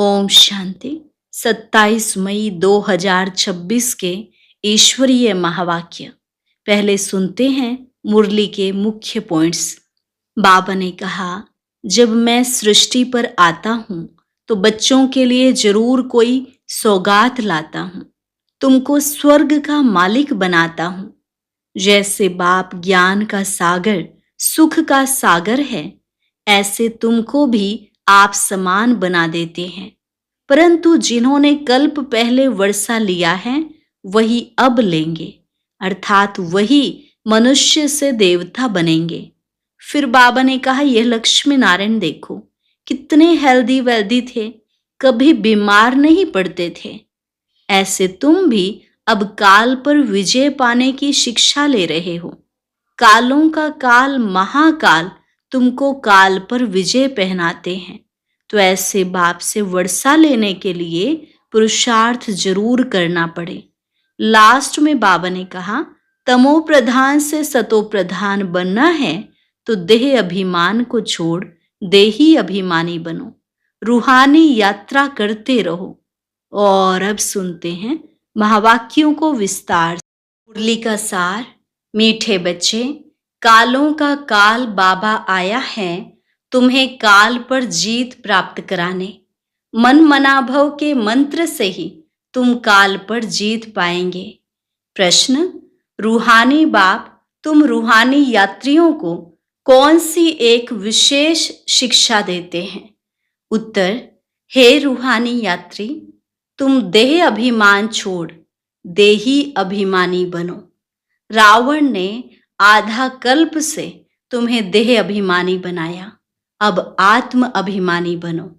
ओम शांति। 27 मई 2026 के ईश्वरीय महावाक्य। पहले सुनते हैं मुरली के मुख्य पॉइंट्स। बाबा ने कहा, जब मैं सृष्टि पर आता हूँ तो बच्चों के लिए जरूर कोई सौगात लाता हूँ। तुमको स्वर्ग का मालिक बनाता हूँ। जैसे बाप ज्ञान का सागर, सुख का सागर है, ऐसे तुमको भी आप समान बना देते हैं। परंतु जिन्होंने कल्प पहले वर्षा लिया है वही अब लेंगे, अर्थात वही मनुष्य से देवता बनेंगे। फिर बाबा ने कहा, यह लक्ष्मी नारायण देखो, कितने हेल्दी वेल्दी थे, कभी बीमार नहीं पड़ते थे। ऐसे तुम भी अब काल पर विजय पाने की शिक्षा ले रहे हो। कालों का काल महाकाल तुमको काल पर विजय पहनाते हैं। तो ऐसे बाप से वर्षा लेने के लिए पुरुषार्थ जरूर करना पड़े। लास्ट में बाबा ने कहा, तमो प्रधान से सतो प्रधान बनना है तो देह अभिमान को छोड़ देही अभिमानी बनो। रूहानी यात्रा करते रहो। और अब सुनते हैं महावाक्यों को विस्तार से। मुरली का सार। मीठे बच्चे, कालों का काल बाबा आया है तुम्हें काल पर जीत प्राप्त कराने। मन मनाभव के मंत्र से ही तुम काल पर जीत पाएंगे। प्रश्न, रूहानी बाप तुम रूहानी यात्रियों को कौन सी एक विशेष शिक्षा देते हैं? उत्तर, हे रूहानी यात्री, तुम देह अभिमान छोड़ देही अभिमानी बनो। रावण ने आधा कल्प से तुम्हें देह अभिमानी बनाया, अब आत्म अभिमानी बनो।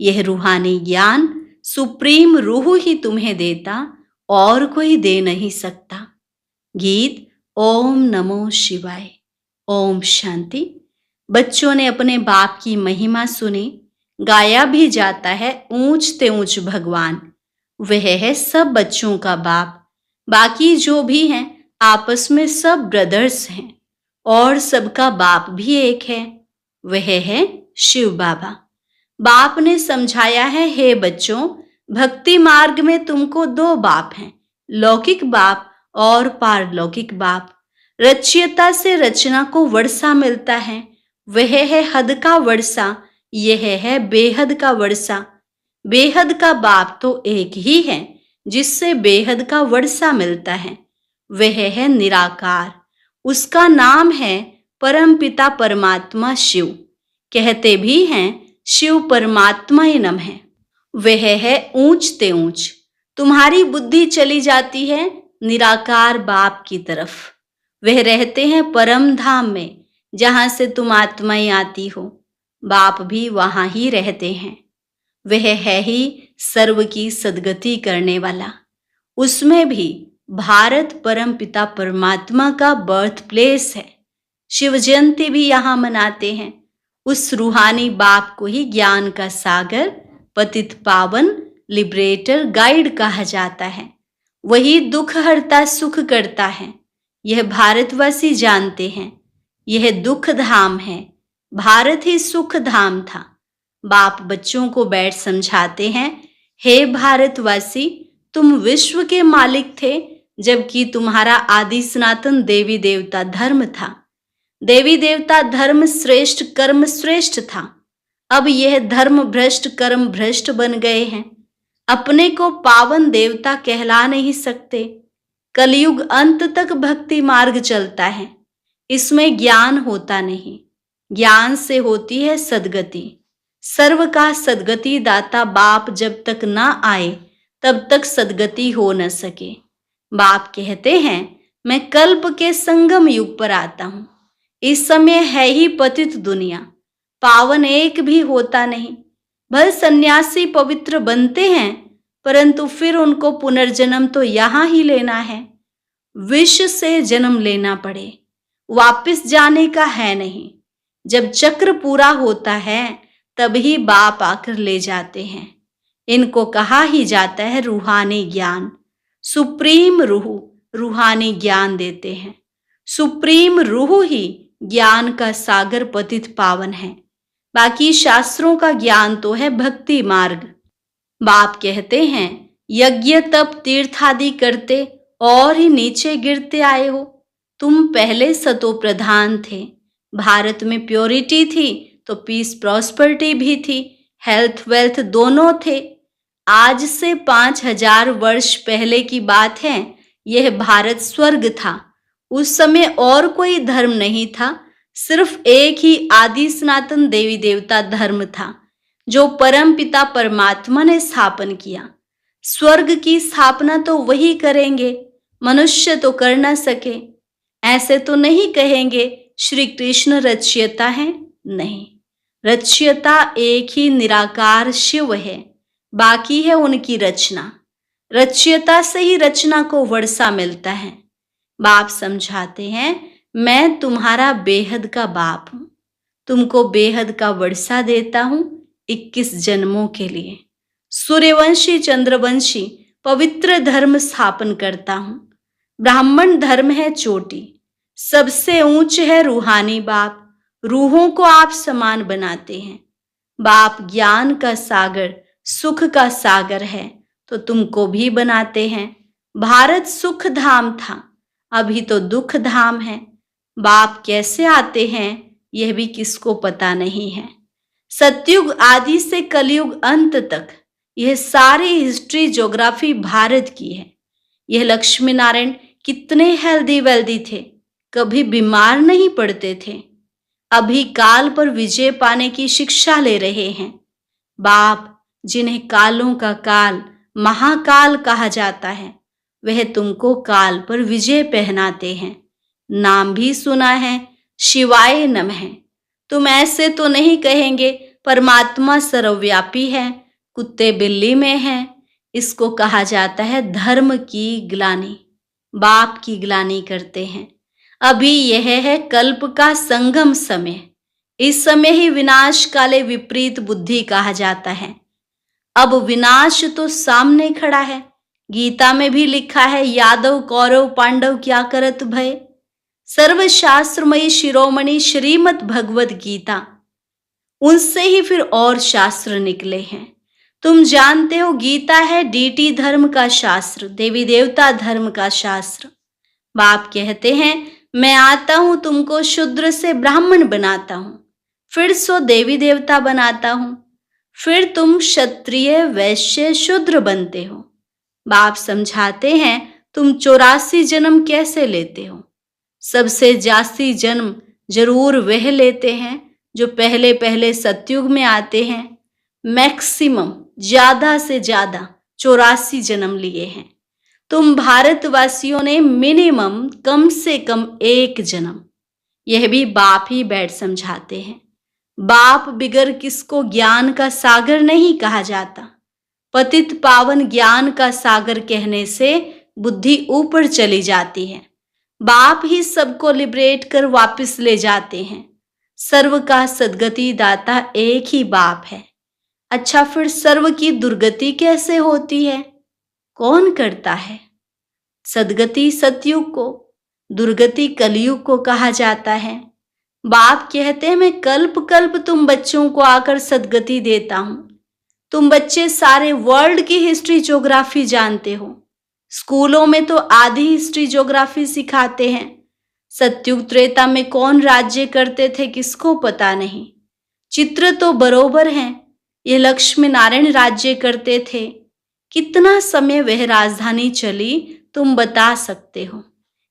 यह रूहानी ज्ञान सुप्रीम रूह ही तुम्हें देता, और कोई दे नहीं सकता। गीत ओम नमो शिवाय। ओम शांति। बच्चों ने अपने बाप की महिमा सुनी। गाया भी जाता है ऊंचते ऊंच भगवान। वह है सब बच्चों का बाप। बाकी जो भी हैं आपस में सब ब्रदर्स हैं, और सबका बाप भी एक है, वह है शिव बाबा। बाप ने समझाया है, हे बच्चों, भक्ति मार्ग में तुमको दो बाप हैं, लौकिक बाप और पारलौकिक बाप। रचयिता से रचना को वर्षा मिलता है, वह है हद का वर्षा, यह है बेहद का वर्षा। बेहद का बाप तो एक ही है जिससे बेहद का वर्षा मिलता है, वह है निराकार। उसका नाम है परमपिता परमात्मा शिव। कहते भी हैं शिव परमात्मा ही नम है। वह है ऊंचते ऊंच। तुम्हारी बुद्धि चली जाती है निराकार बाप की तरफ। वह रहते हैं परम धाम में, जहां से तुम आत्माएं आती हो। बाप भी वहां ही रहते हैं। वह है ही सर्व की सदगति करने वाला। उसमें भी भारत परम पिता परमात्मा का बर्थ प्लेस है। शिव जयंती भी यहाँ मनाते हैं। उस रूहानी बाप को ही ज्ञान का सागर, पतित पावन, लिबरेटर, गाइड कहा जाता है। वही दुख हरता सुख करता है। यह भारतवासी जानते हैं। यह दुख धाम है, भारत ही सुख धाम था। बाप बच्चों को बैठ समझाते हैं, हे भारतवासी, तुम विश्व के मालिक थे, जबकि तुम्हारा आदि सनातन देवी देवता धर्म था। देवी देवता धर्म श्रेष्ठ, कर्म श्रेष्ठ था। अब यह धर्म भ्रष्ट, कर्म भ्रष्ट बन गए हैं। अपने को पावन देवता कहला नहीं सकते। कलयुग अंत तक भक्ति मार्ग चलता है। इसमें ज्ञान होता नहीं। ज्ञान से होती है सदगति। सर्व का सदगति दाता बाप जब तक ना आए तब तक सदगति हो न सके। बाप कहते हैं, मैं कल्प के संगम युग पर आता हूं। इस समय है ही पतित दुनिया, पावन एक भी होता नहीं। भले सन्यासी पवित्र बनते हैं, परंतु फिर उनको पुनर्जन्म तो यहां ही लेना है। विष से जन्म लेना पड़े, वापिस जाने का है नहीं। जब चक्र पूरा होता है तभी बाप आकर ले जाते हैं। इनको कहा ही जाता है रूहानी ज्ञान। सुप्रीम रूह रूहानी ज्ञान देते हैं। सुप्रीम रूह ही ज्ञान का सागर, पतित पावन है। बाकी शास्त्रों का ज्ञान तो है भक्ति मार्ग। बाप कहते हैं, यज्ञ तप तीर्थ आदि करते और ही नीचे गिरते आए हो। तुम पहले सतो प्रधान थे। भारत में प्योरिटी थी तो पीस प्रॉस्पेरिटी भी थी, हेल्थ वेल्थ दोनों थे। आज से 5000 वर्ष पहले की बात है। यह भारत स्वर्ग था। उस समय और कोई धर्म नहीं था, सिर्फ एक ही आदि सनातन देवी देवता धर्म था जो परम पिता परमात्मा ने स्थापन किया। स्वर्ग की स्थापना तो वही करेंगे, मनुष्य तो कर न सके। ऐसे तो नहीं कहेंगे श्री कृष्ण रचयिता है, नहीं, रचयिता एक ही निराकार शिव है, बाकी है उनकी रचना। रचयिता से ही रचना को वर्षा मिलता है। बाप समझाते हैं, मैं तुम्हारा बेहद का बाप हूं, तुमको बेहद का वर्षा देता हूं 21 जन्मों के लिए। सूर्यवंशी चंद्रवंशी पवित्र धर्म स्थापन करता हूं। ब्राह्मण धर्म है चोटी, सबसे ऊंच है रूहानी बाप। रूहों को आप समान बनाते हैं। बाप ज्ञान का सागर, सुख का सागर है, तो तुमको भी बनाते हैं। भारत सुख धाम था, अभी तो दुख धाम है। बाप कैसे आते हैं यह भी किसको पता नहीं है। सतयुग आदि से कलयुग अंत तक यह सारी हिस्ट्री ज्योग्राफी भारत की है। यह लक्ष्मी नारायण कितने हेल्दी वेल्दी थे, कभी बीमार नहीं पड़ते थे। अभी काल पर विजय पाने की शिक्षा ले रहे हैं। बाप जिन्हें कालों का काल महाकाल कहा जाता है, वह तुमको काल पर विजय पहनाते हैं। नाम भी सुना है, शिवाय नमः। तुम ऐसे तो नहीं कहेंगे परमात्मा सर्वव्यापी है, कुत्ते बिल्ली में है। इसको कहा जाता है धर्म की ग्लानि। बाप की ग्लानि करते हैं। अभी यह है कल्प का संगम समय। इस समय ही विनाश काले विपरीत बुद्धि कहा जाता है। अब विनाश तो सामने खड़ा है। गीता में भी लिखा है, यादव कौरव पांडव क्या करत भय। सर्वशास्त्रमयी शिरोमणि श्रीमद् भगवद गीता, उनसे ही फिर और शास्त्र निकले हैं। तुम जानते हो गीता है डीटी धर्म का शास्त्र, देवी देवता धर्म का शास्त्र। बाप कहते हैं, मैं आता हूं तुमको शूद्र से ब्राह्मण बनाता हूं, फिर सो देवी देवता बनाता हूं, फिर तुम क्षत्रिय वैश्य शूद्र बनते हो। बाप समझाते हैं, तुम 84 जन्म कैसे लेते हो। सबसे जास्ती जन्म जरूर वह लेते हैं जो पहले पहले सतयुग में आते हैं। मैक्सिमम ज्यादा से ज्यादा 84 जन्म लिए हैं। तुम भारतवासियों ने मिनिमम कम से कम 1 जन्म। यह भी बाप ही बैठ समझाते हैं। बाप बिगर किसको ज्ञान का सागर नहीं कहा जाता। पतित पावन ज्ञान का सागर कहने से बुद्धि ऊपर चली जाती है। बाप ही सबको लिबरेट कर वापस ले जाते हैं। सर्व का सदगति दाता एक ही बाप है। अच्छा, फिर सर्व की दुर्गति कैसे होती है? कौन करता है? सदगति सतयुग को, दुर्गति कलयुग को कहा जाता है। बाप कहते हैं, मैं कल्प कल्प तुम बच्चों को आकर सदगति देता हूं। तुम बच्चे सारे वर्ल्ड की हिस्ट्री ज्योग्राफी जानते हो। स्कूलों में तो आधी हिस्ट्री ज्योग्राफी सिखाते हैं। सतयुग त्रेता में कौन राज्य करते थे किसको पता नहीं। चित्र तो बरोबर हैं। यह लक्ष्मी नारायण राज्य करते थे। कितना समय वह राजधानी चली तुम बता सकते हो।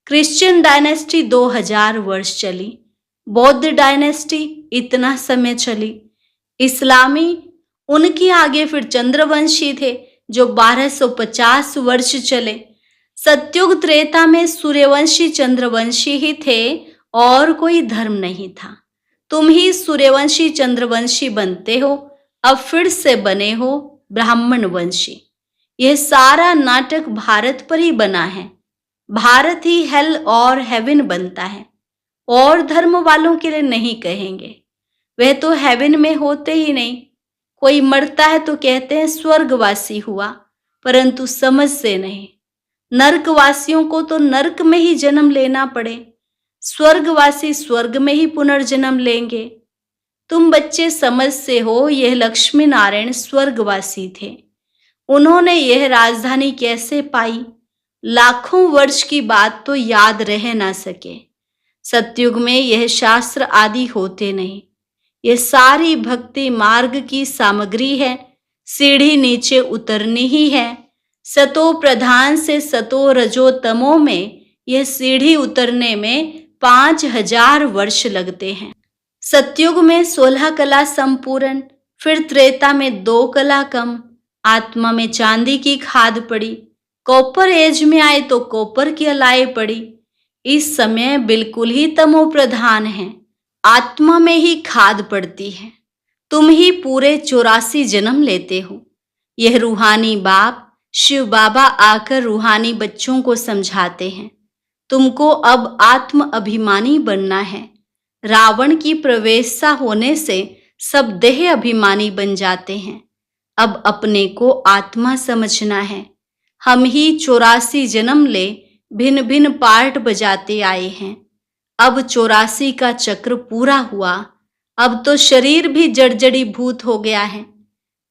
क्रिश्चियन डायनेस्टी 2000 वर्ष चली। बौद्ध डायनेस्टी इतना समय चली। इस्लामी उनके आगे फिर चंद्रवंशी थे जो 1250 वर्ष चले। सतयुग त्रेता में सूर्यवंशी चंद्रवंशी ही थे और कोई धर्म नहीं था। तुम ही सूर्यवंशी चंद्रवंशी बनते हो, अब फिर से बने हो ब्राह्मण वंशी। यह सारा नाटक भारत पर ही बना है। भारत ही हेल और हेवन बनता है, और धर्म वालों के लिए नहीं कहेंगे। वह तो हेवन में होते ही नहीं। कोई मरता है तो कहते हैं स्वर्गवासी हुआ, परंतु समझ से नहीं। नरकवासियों को तो नरक में ही जन्म लेना पड़े, स्वर्गवासी स्वर्ग में ही पुनर्जन्म लेंगे। तुम बच्चे समझ से हो, यह लक्ष्मी नारायण स्वर्गवासी थे। उन्होंने यह राजधानी कैसे पाई? लाखों वर्ष की बात तो याद रह ना सके। सतयुग में यह शास्त्र आदि होते नहीं। यह सारी भक्ति मार्ग की सामग्री है। सीढ़ी नीचे उतरनी ही है। सतो प्रधान से सतो रजो तमो में यह सीढ़ी उतरने में 5000 वर्ष लगते हैं। सतयुग में 16 कला संपूर्ण, फिर त्रेता में 2 कला कम। आत्मा में चांदी की खाद पड़ी। कॉपर एज में आए तो कॉपर की अलाई पड़ी। इस समय बिल्कुल ही तमो प्रधान है। आत्मा में ही खाद पड़ती है। तुम ही पूरे 84 जन्म लेते हो। यह रूहानी बाप शिव बाबा आकर रूहानी बच्चों को समझाते हैं, तुमको अब आत्म अभिमानी बनना है। रावण की प्रवेशा होने से सब देह अभिमानी बन जाते हैं। अब अपने को आत्मा समझना है। हम ही 84 जन्म ले भिन्न भिन्न पार्ट बजाते आए हैं। अब 84 का चक्र पूरा हुआ। अब तो शरीर भी जड़जड़ी भूत हो गया है।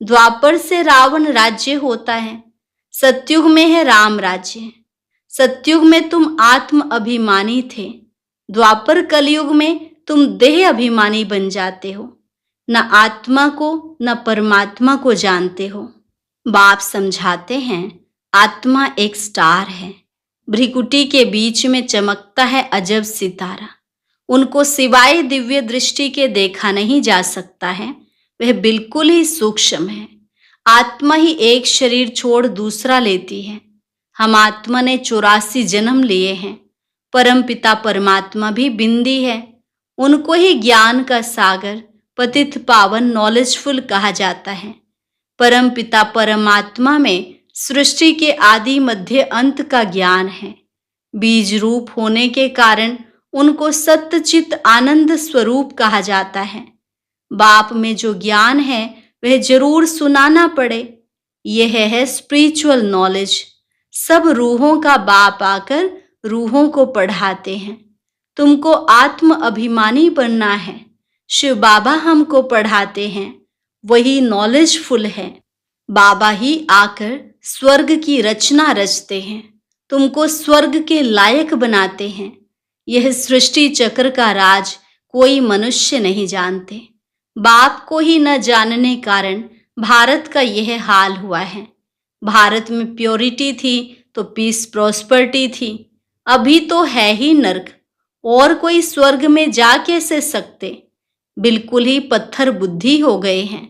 द्वापर से रावण राज्य होता है। सतयुग में है राम राज्य। सतयुग में तुम आत्म अभिमानी थे। द्वापर कलयुग में तुम देह अभिमानी बन जाते हो। न आत्मा को न परमात्मा को जानते हो। बाप समझाते हैं, आत्मा एक स्टार है। भ्रिकुटी के बीच में चमकता है अजब सितारा। उनको सिवाय दिव्य दृष्टि के देखा नहीं जा सकता है। वह बिल्कुल ही सूक्ष्म है। आत्मा ही एक शरीर छोड़ दूसरा लेती है। हम आत्मा ने 84 जन्म लिए हैं। परम पिता परमात्मा भी बिंदी है। उनको ही ज्ञान का सागर, पतित पावन, नॉलेजफुल कहा जाता है। परम पिता परमात्मा में सृष्टि के आदि मध्य अंत का ज्ञान है। बीज रूप होने के कारण उनको सत्यचित आनंद स्वरूप कहा जाता है। बाप में जो ज्ञान है वह जरूर सुनाना पड़े। यह है स्पिरिचुअल नॉलेज। सब रूहों का बाप आकर रूहों को पढ़ाते हैं। तुमको आत्म अभिमानी बनना है। शिव बाबा हमको पढ़ाते हैं। वही नॉलेजफुल है। बाबा ही आकर स्वर्ग की रचना रचते हैं। तुमको स्वर्ग के लायक बनाते हैं। यह सृष्टि चक्र का राज कोई मनुष्य नहीं जानते। बाप को ही न जानने कारण भारत का यह हाल हुआ है। भारत में प्योरिटी थी तो पीस प्रॉस्पर्टी थी। अभी तो है ही नर्क। और कोई स्वर्ग में जा कैसे सकते? बिल्कुल ही पत्थर बुद्धि हो गए हैं।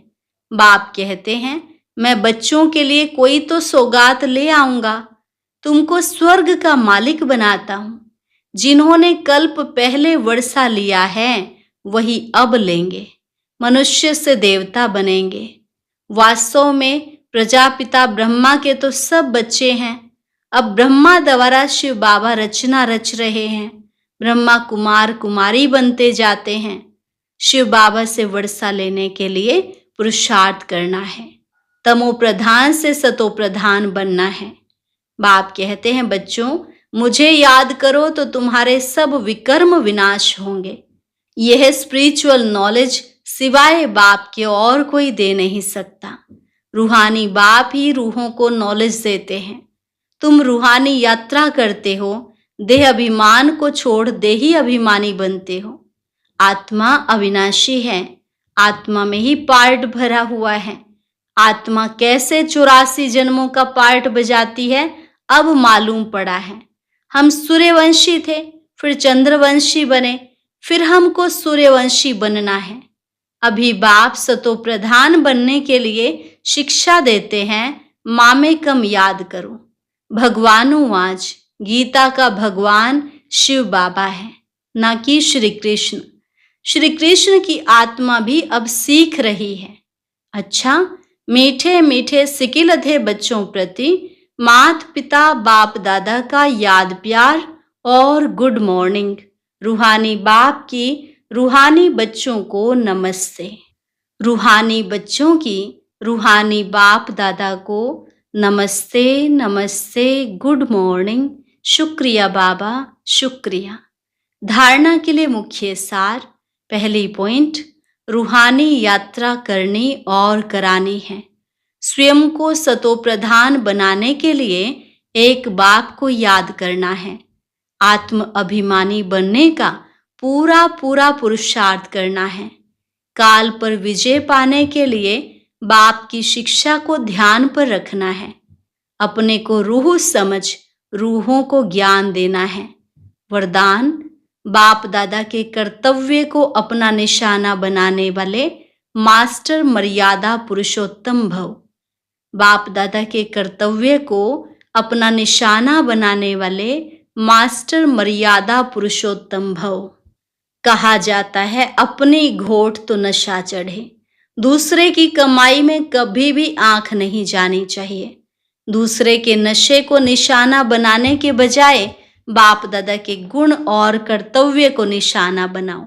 बाप कहते हैं, मैं बच्चों के लिए कोई तो सौगात ले आऊंगा। तुमको स्वर्ग का मालिक बनाता हूं। जिन्होंने कल्प पहले वर्षा लिया है वही अब लेंगे। मनुष्य से देवता बनेंगे। वास्तव में प्रजापिता ब्रह्मा के तो सब बच्चे हैं। अब ब्रह्मा द्वारा शिव बाबा रचना रच रहे हैं। ब्रह्मा कुमार कुमारी बनते जाते हैं। शिव बाबा से वर्षा लेने के लिए पुरुषार्थ करना है। तमो प्रधान से सतो प्रधान बनना है। बाप कहते हैं, बच्चों मुझे याद करो तो तुम्हारे सब विकर्म विनाश होंगे। यह स्पिरिचुअल नॉलेज सिवाय बाप के और कोई दे नहीं सकता। रूहानी बाप ही रूहों को नॉलेज देते हैं। तुम रूहानी यात्रा करते हो। देह अभिमान को छोड़ देही अभिमानी बनते हो। आत्मा अविनाशी है। आत्मा में ही पार्ट भरा हुआ है। आत्मा कैसे 84 जन्मों का पार्ट बजाती है अब मालूम पड़ा है। हम सूर्यवंशी थे, फिर चंद्रवंशी बने, फिर हमको सूर्यवंशी बनना है। अभी बाप सतो प्रधान बनने के लिए शिक्षा देते हैं, मामेकम याद करो। भगवानुवाच, गीता का भगवान शिव बाबा है, ना कि श्री कृष्ण। श्री कृष्ण की आत्मा भी अब सीख रही है। अच्छा, मीठे मीठे सिकिलधे बच्चों प्रति माता पिता बाप दादा का याद प्यार और गुड मॉर्निंग। रूहानी बाप की रूहानी बच्चों को नमस्ते। रूहानी बच्चों की रूहानी बाप दादा को नमस्ते नमस्ते, गुड मॉर्निंग। शुक्रिया बाबा, शुक्रिया। धारणा के लिए मुख्य सार। पहली पॉइंट, रूहानी यात्रा करनी और करानी है। स्वयं को सतोप्रधान बनाने के लिए एक बाप को याद करना है। आत्म अभिमानी बनने का पूरा पूरा पुरुषार्थ करना है। काल पर विजय पाने के लिए बाप की शिक्षा को ध्यान पर रखना है। अपने को रूह समझ रूहों को ज्ञान देना है। वरदान, बाप दादा के कर्तव्य को अपना निशाना बनाने वाले मास्टर मर्यादा पुरुषोत्तम भव। बाप दादा के कर्तव्य को अपना निशाना बनाने वाले मास्टर मर्यादा पुरुषोत्तम भव। कहा जाता है अपनी घोट तो नशा चढ़े। दूसरे की कमाई में कभी भी आंख नहीं जानी चाहिए। दूसरे के नशे को निशाना बनाने के बजाय बाप दादा के गुण और कर्तव्य को निशाना बनाओ।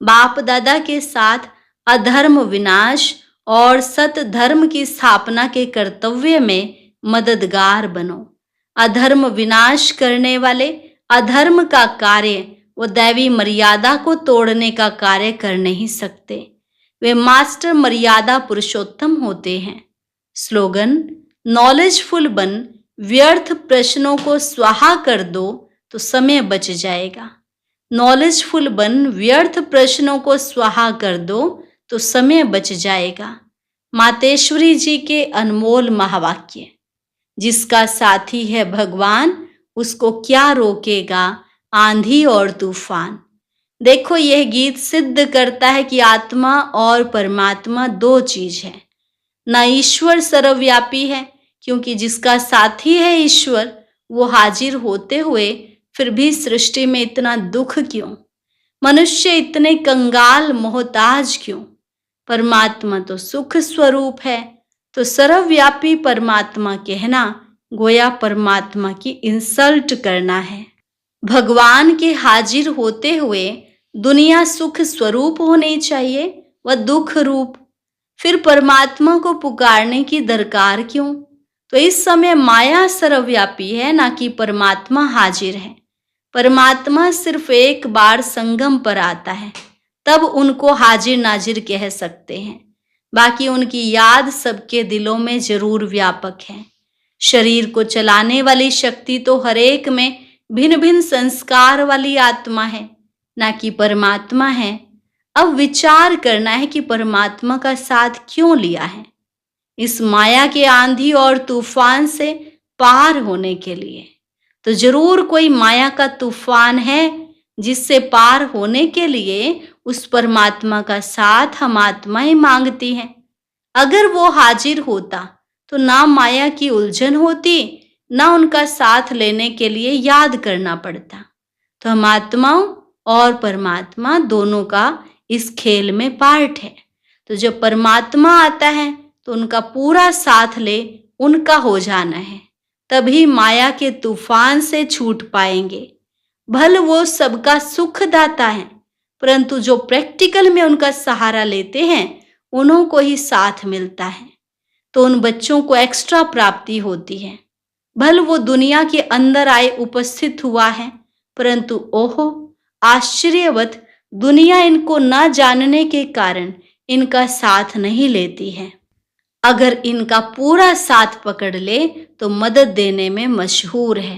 बाप दादा के साथ अधर्म विनाश और सत धर्म की स्थापना के कर्तव्य में मददगार बनो। अधर्म विनाश करने वाले अधर्म का कार्य वो दैवी मर्यादा को तोड़ने का कार्य कर नहीं सकते। वे मास्टर मर्यादा पुरुषोत्तम होते हैं। स्लोगन, नॉलेजफुल बन, व्यर्थ प्रश्नों को स्वाहा कर दो तो समय बच जाएगा। नॉलेजफुल बन, व्यर्थ प्रश्नों को स्वाहा कर दो तो समय बच जाएगा। मातेश्वरी जी के अनमोल महावाक्य। जिसका साथी है भगवान, उसको क्या रोकेगा आंधी और तूफान। देखो, यह गीत सिद्ध करता है कि आत्मा और परमात्मा दो चीज है। ना ईश्वर सर्वव्यापी है, क्योंकि जिसका साथी है ईश्वर, वो हाजिर होते हुए फिर भी सृष्टि में इतना दुख क्यों? मनुष्य इतने कंगाल मोहताज क्यों? परमात्मा तो सुख स्वरूप है। तो सर्वव्यापी परमात्मा कहना गोया परमात्मा की इंसल्ट करना है। भगवान के हाजिर होते हुए दुनिया सुख स्वरूप होनी चाहिए, वह दुख रूप। फिर परमात्मा को पुकारने की दरकार क्यों? तो इस समय माया सर्वव्यापी है, ना कि परमात्मा हाजिर है। परमात्मा सिर्फ एक बार संगम पर आता है, तब उनको हाजिर नाजिर कह सकते हैं। बाकी उनकी याद सबके दिलों में जरूर व्यापक है। शरीर को चलाने वाली शक्ति तो हर एक में भिन्न भिन्न संस्कार वाली आत्मा है, ना कि परमात्मा है। अब विचार करना है कि परमात्मा का साथ क्यों लिया है। इस माया के आंधी और तूफान से पार होने के लिए। तो जरूर कोई माया का तूफान है, जिससे पार होने के लिए उस परमात्मा का साथ हम आत्माएं मांगती हैं। अगर वो हाजिर होता तो ना माया की उलझन होती, ना उनका साथ लेने के लिए याद करना पड़ता। तो हम आत्माओं और परमात्मा दोनों का इस खेल में पार्ट है। तो जब परमात्मा आता है तो उनका पूरा साथ ले, उनका हो जाना है, तभी माया के तूफान से छूट पाएंगे। भले वो सबका सुख दाता है, परंतु जो प्रैक्टिकल में उनका सहारा लेते हैं उन्हों को ही साथ मिलता है। तो उन बच्चों को एक्स्ट्रा प्राप्ति होती है। भले वो दुनिया के अंदर आए उपस्थित हुआ है, परंतु ओहो आश्चर्यवत दुनिया इनको न जानने के कारण इनका साथ नहीं लेती है। अगर इनका पूरा साथ पकड़ ले तो मदद देने में मशहूर है।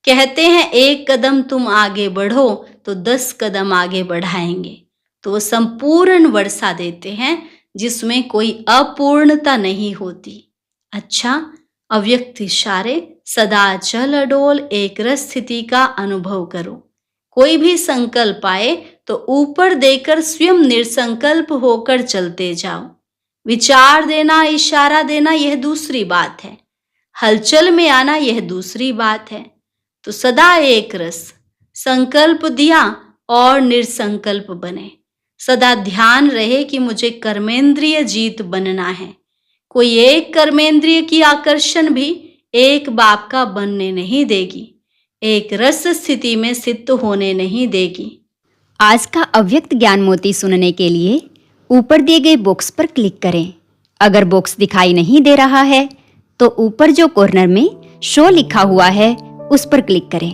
कहते हैं एक कदम तुम आगे बढ़ो तो 10 कदम आगे बढ़ाएंगे। तो वो संपूर्ण वर्षा देते हैं, जिसमें कोई अपूर्णता नहीं होती। अच्छा, अव्यक्त इशारे सदा चल अडोल एक रस स्थिति का अनुभव करो। कोई भी संकल्प आए तो ऊपर देकर स्वयं निर्संकल्प होकर चलते जाओ। विचार देना, इशारा देना, यह दूसरी बात है। हलचल में आना, यह दूसरी बात है। तो सदा एक रस, संकल्प दिया और निर्संकल्प बने। सदा ध्यान रहे कि मुझे कर्मेंद्रिय जीत बनना है। कोई एक कर्मेंद्रिय की आकर्षण भी एक बाप का बनने नहीं देगी, एक रस स्थिति में सिद्ध होने नहीं देगी। आज का अव्यक्त ज्ञान मोती सुनने के लिए ऊपर दिए गए बॉक्स पर क्लिक करें। अगर बॉक्स दिखाई नहीं दे रहा है तो ऊपर जो कॉर्नर में शो लिखा हुआ है उस पर क्लिक करें।